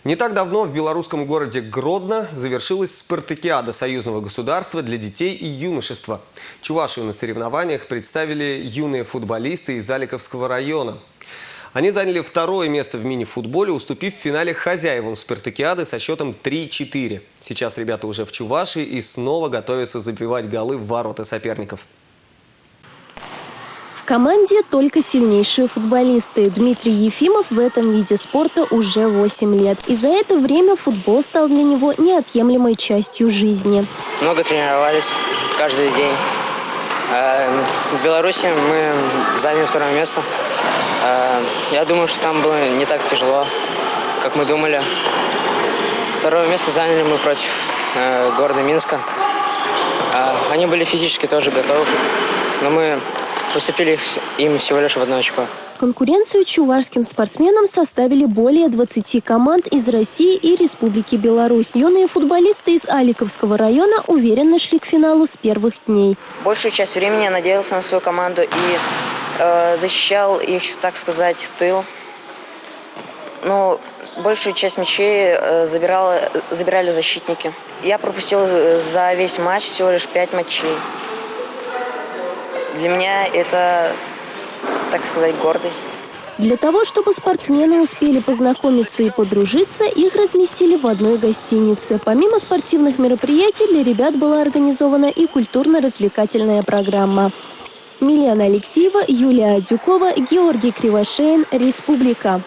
Не так давно в белорусском городе Гродно завершилась спартакиада союзного государства для детей и юношества. Чувашию на соревнованиях представили юные футболисты из Аликовского района. Они заняли второе место в мини-футболе, уступив в финале хозяевам спартакиады со счетом 3-4. Сейчас ребята уже в Чувашии и снова готовятся забивать голы в ворота соперников. В команде только сильнейшие футболисты. Дмитрий Ефимов в этом виде спорта уже 8 лет. И за это время футбол стал для него неотъемлемой частью жизни. Много тренировались каждый день. В Беларуси мы заняли второе место. Я думаю, что там было не так тяжело, как мы думали. Второе место заняли мы против города Минска. Они были физически тоже готовы, но мы уступили им всего лишь в 1 очко. Конкуренцию чувашским спортсменам составили более 20 команд из России и Республики Беларусь. Юные футболисты из Аликовского района уверенно шли к финалу с первых дней. Большую часть времени я надеялся на свою команду и защищал их, так сказать, тыл. Но большую часть мячей забирали защитники. Я пропустил за весь матч всего лишь 5 матчей. Для меня это, так сказать, гордость. Для того, чтобы спортсмены успели познакомиться и подружиться, их разместили в одной гостинице. Помимо спортивных мероприятий, для ребят была организована и культурно-развлекательная программа. Милена Алексеева, Юлия Адюкова, Георгий Кривошеин, Республика.